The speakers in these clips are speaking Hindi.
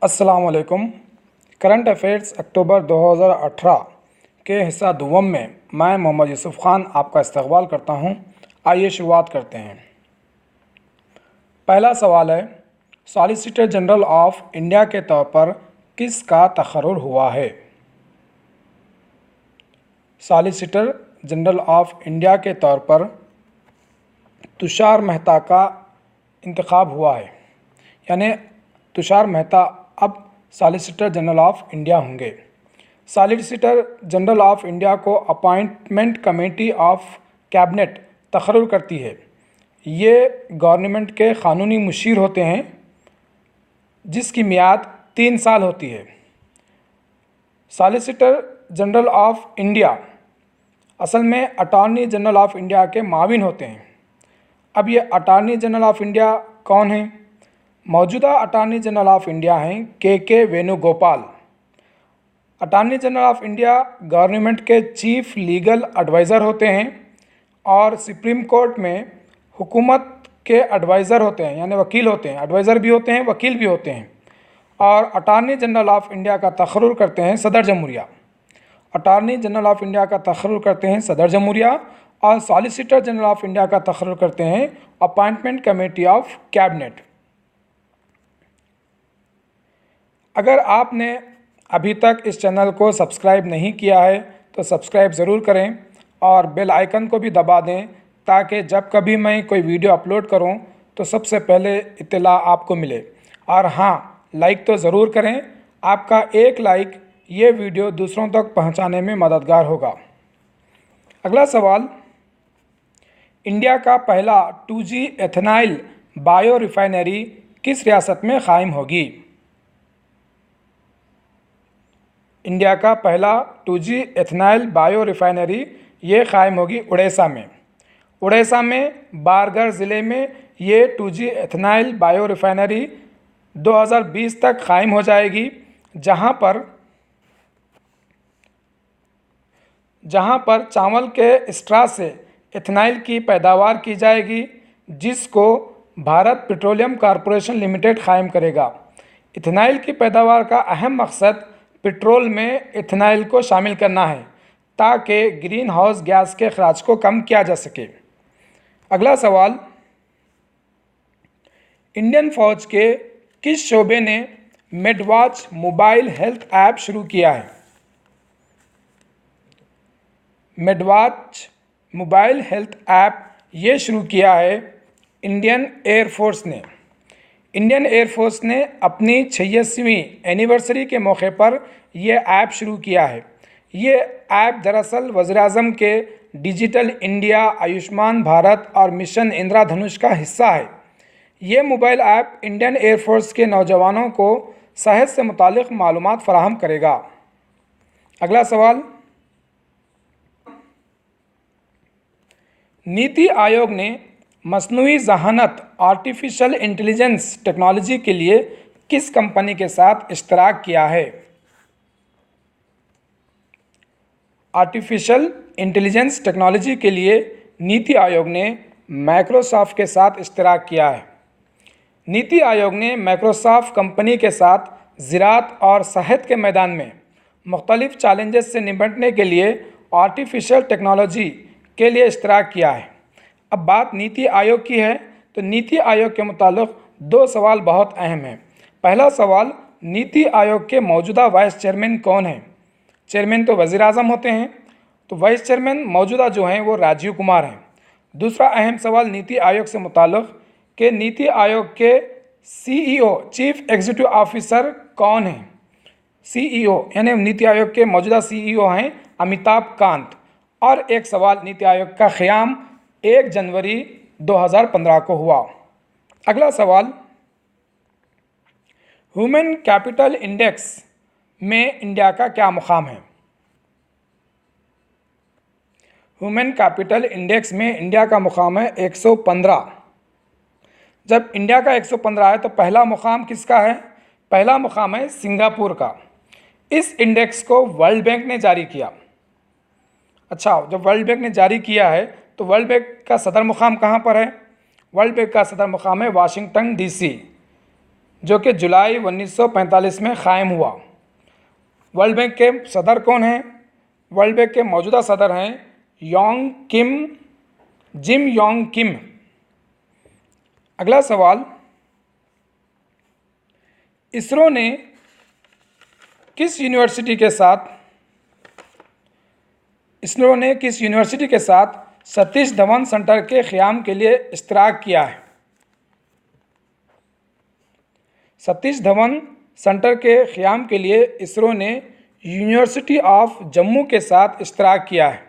अस्सलाम वालेकुम। करंट अफेयर्स अक्टूबर 2018 के हिस्सा दुवम में मैं मोहम्मद यूसुफ खान आपका इस्तकबाल करता हूं। आइए शुरुआत करते हैं। पहला सवाल है, सॉलिसिटर जनरल ऑफ इंडिया के तौर पर किसका तकर्रुर हुआ है? सॉलिसिटर जनरल ऑफ इंडिया के तौर पर तुषार मेहता का इंतखाब हुआ है, यानी तुषार मेहता अब सॉलिसिटर जनरल ऑफ इंडिया होंगे। सॉलिसिटर जनरल ऑफ इंडिया को अपॉइंटमेंट कमेटी ऑफ कैबिनेट तकर्रुर करती है। ये गवर्नमेंट के क़ानूनी मुशीर होते हैं जिसकी मियाद 3 साल होती है। सॉलिसिटर जनरल ऑफ इंडिया असल में अटॉर्नी जनरल ऑफ इंडिया के माविन होते हैं। अब ये अटॉर्नी जनरल ऑफ इंडिया कौन हैं? मौजूदा अटॉर्नी जनरल ऑफ इंडिया हैं के Venugopal. Attorney general of India government के चीफ लीगल एडवाइज़र होते हैं और सुप्रीम कोर्ट में हुकूमत के एडवाइज़र होते हैं, यानी वकील होते हैं। एडवाइज़र भी होते हैं, वकील भी होते हैं। और अटॉर्नी जनरल ऑफ इंडिया का तकर्रुर करते हैं सदर जमहूरिया। अटॉर्नी जनरल ऑफ इंडिया का तकर्रुर करते हैं सदर जमहूरिया और सॉलिसिटर जनरल ऑफ इंडिया का तकर्रुर करते हैं अपॉइंटमेंट कमेटी ऑफ कैबिनेट। अगर आपने अभी तक इस चैनल को सब्सक्राइब नहीं किया है तो सब्सक्राइब ज़रूर करें और बेल आइकन को भी दबा दें ताकि जब कभी मैं कोई वीडियो अपलोड करूं तो सबसे पहले इत्तला आपको मिले। और हाँ, लाइक तो ज़रूर करें। आपका एक लाइक ये वीडियो दूसरों तक पहुंचाने में मददगार होगा। अगला सवाल, इंडिया का पहला 2G एथेनॉल बायो रिफाइनरी किस रियासत में क़ायम होगी? इंडिया का पहला 2G एथेनॉल बायो रिफाइनरी ये क़ायम होगी उड़ीसा में। उड़ीसा में बारगढ़ ज़िले में ये 2G एथेनॉल बायो रिफाइनरी 2020 तक क़ायम हो जाएगी, जहां पर चावल के स्ट्रा से एथेनॉल की पैदावार की जाएगी, जिसको भारत पेट्रोलियम कॉरपोरेशन लिमिटेड क़ायम करेगा। एथेनॉल की पैदावार का अहम मकसद पेट्रोल में एथेनॉल को शामिल करना है ताकि ग्रीन हाउस गैस के अखराज को कम किया जा सके। अगला सवाल, इंडियन फ़ौज के किस शोबे ने मेडवॉच मोबाइल हेल्थ ऐप शुरू किया है? मेडवॉच मोबाइल हेल्थ ऐप ये शुरू किया है इंडियन एयरफोर्स ने। इंडियन एयरफोर्स ने अपनी 86वीं एनिवर्सरी के मौके पर यह ऐप शुरू किया है। ये ऐप दरअसल वज़ीर-ए-आज़म के डिजिटल इंडिया, आयुष्मान भारत और मिशन इंद्रधनुष का हिस्सा है। ये मोबाइल ऐप इंडियन एयरफोर्स के नौजवानों को सेहत से मुतालिक मालूमात फराहम करेगा। अगला सवाल, नीति आयोग ने मसनूई ज़हानत आर्टिफिशियल इंटेलिजेंस टेक्नोलॉजी के लिए किस कंपनी के साथ इश्तराक किया है? आर्टिफिशियल इंटेलिजेंस टेक्नोलॉजी के लिए नीति आयोग ने माइक्रोसॉफ्ट के साथ इश्तराक किया है। नीति आयोग ने माइक्रोसॉफ्ट कंपनी के साथ ज़राअत और सेहत के मैदान में मुख्तलिफ चैलेंजेस से निपटने के लिए आर्टिफिशियल टेक्नोलॉजी के लिए इश्तराक किया है। अब बात नीति आयोग की है तो नीति आयोग के मुतालिक 2 सवाल बहुत अहम हैं। पहला सवाल, नीति आयोग के मौजूदा वाइस चेयरमैन कौन हैं? चेयरमैन तो वज़ीर-ए-आज़म होते हैं, तो वाइस चेयरमैन मौजूदा जो हैं वो राजीव कुमार हैं। दूसरा अहम सवाल नीति आयोग से मुताल्लिक़ कि नीति आयोग के CEO चीफ एग्जीक्यूटिव ऑफिसर कौन हैं? CEO यानी नीति आयोग के मौजूदा CEO हैं अमिताभ कांत। और एक सवाल, नीति आयोग का क़याम 1 जनवरी 2015 को हुआ। अगला सवाल, ह्यूमन कैपिटल इंडेक्स में इंडिया का क्या मुकाम है? ह्यूमन कैपिटल इंडेक्स में इंडिया का मुकाम है 115। जब इंडिया का 115 है तो पहला मुकाम किसका है? पहला मुकाम है सिंगापुर का। इस इंडेक्स को वर्ल्ड बैंक ने जारी किया। अच्छा, जब वर्ल्ड बैंक ने जारी किया है तो वर्ल्ड बैंक का सदर मुकाम कहाँ पर है? वर्ल्ड बैंक का सदर मुकाम है वाशिंगटन DC। जो कि जुलाई 1945 में कायम हुआ। वर्ल्ड बैंक के सदर कौन हैं? वर्ल्ड बैंक के मौजूदा सदर हैं जिम योंग किम। अगला सवाल, इसरो ने किस यूनिवर्सिटी के साथ सतीश धवन सेंटर के क़याम के लिए इश्तराक किया है? सतीश धवन सेंटर के क़याम के लिए इसरो ने यूनिवर्सिटी ऑफ जम्मू के साथ इश्तराक किया है।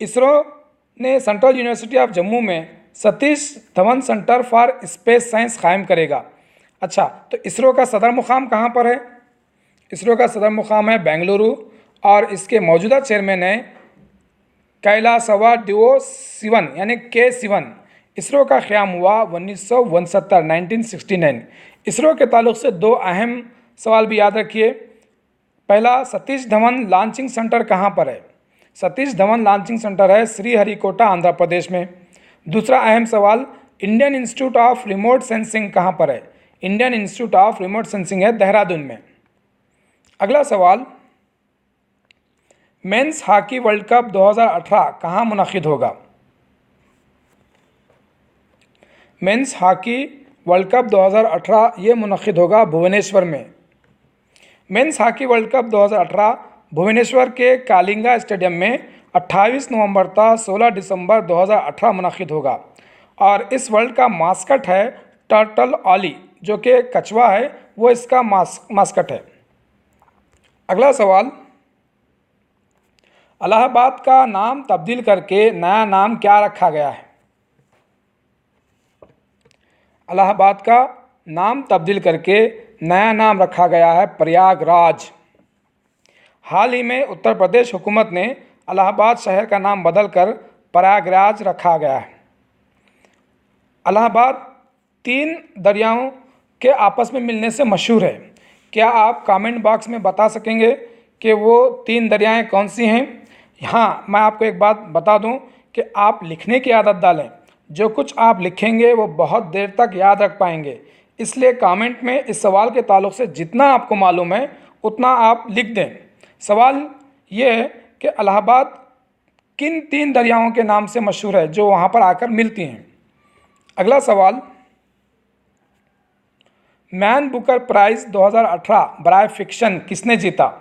इसरो ने सेंट्रल यूनिवर्सिटी ऑफ जम्मू में Satish Dhawan centre for space science कायम करेगा। अच्छा, तो इसरो का सदर मुकाम कहाँ पर है? इसरो का सदर मुकाम है बेंगलुरु और इसके मौजूदा चेयरमैन है कैलासवाडियो शिवन यानी के शिवन। इसरो का क़याम हुआ 1969। इसरो के ताल्लुक़ से दो अहम सवाल भी याद रखिए। पहला, सतीश धवन लॉन्चिंग सेंटर कहाँ पर है? सतीश धवन लॉन्चिंग सेंटर है श्रीहरिकोटा, आंध्र प्रदेश में। दूसरा अहम सवाल, Indian institute of remote sensing कहाँ पर है? Indian institute of remote sensing है देहरादून में। अगला सवाल, मेंस हॉकी वर्ल्ड कप 2018 कहाँ मुनक़िद होगा? मेंस हॉकी वर्ल्ड कप 2018 ये मुनक़िद होगा भुवनेश्वर में। Men's hockey world cup 2018 Bhubaneswar के कालिंगा स्टेडियम में 28 नवंबर तक 16 दिसंबर 2018 मुनक़िद होगा और इस वर्ल्ड का मास्कट है टर्टल ऑली, जो कि कछुआ है, वो इसका मास्कट है। अगला सवाल, इलाहाबाद का नाम तब्दील करके नया नाम क्या रखा गया है? इलाहाबाद का नाम तब्दील करके नया नाम रखा गया है प्रयागराज। हाल ही में उत्तर प्रदेश हुकूमत ने इलाहाबाद शहर का नाम बदलकर प्रयागराज रखा गया है। इलाहाबाद 3 दरियाओं के आपस में मिलने से मशहूर है। क्या आप कमेंट बॉक्स में बता सकेंगे कि वो 3 दरियाएं कौन सी हैं? हाँ, मैं आपको एक बात बता दूं कि आप लिखने की आदत डालें। जो कुछ आप लिखेंगे वो बहुत देर तक याद रख पाएंगे। इसलिए कमेंट में इस सवाल के ताल्लुक़ से जितना आपको मालूम है उतना आप लिख दें। सवाल ये है कि इलाहाबाद किन 3 दरियाओं के नाम से मशहूर है जो वहाँ पर आकर मिलती हैं? अगला सवाल, मैन बुकर प्राइज़ 2018 बराए फिक्शन किसने जीता?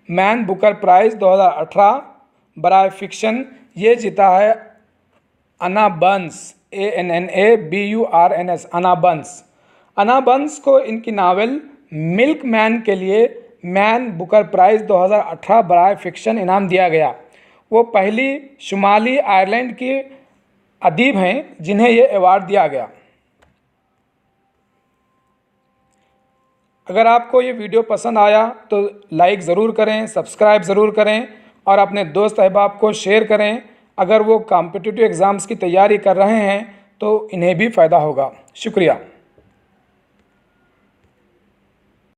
मैन बुकर प्राइज़ 2018 बराए फिक्शन ये जीता है अन्ना बर्न्स, ANNABURNS, अन्ना बर्न्स। अन्ना बर्न्स को इनकी नावल मिल्क मैन के लिए मैन बुकर प्राइज़ 2018 बराए फिक्शन इनाम दिया गया। वो पहली शुमाली आयरलैंड की अदीब हैं जिन्हें ये अवार्ड दिया गया। अगर आपको ये वीडियो पसंद आया तो लाइक ज़रूर करें, सब्सक्राइब ज़रूर करें और अपने दोस्त अहबाब को शेयर करें। अगर वो कॉम्पिटिटिव एग्ज़ाम्स की तैयारी कर रहे हैं तो इन्हें भी फ़ायदा होगा। शुक्रिया।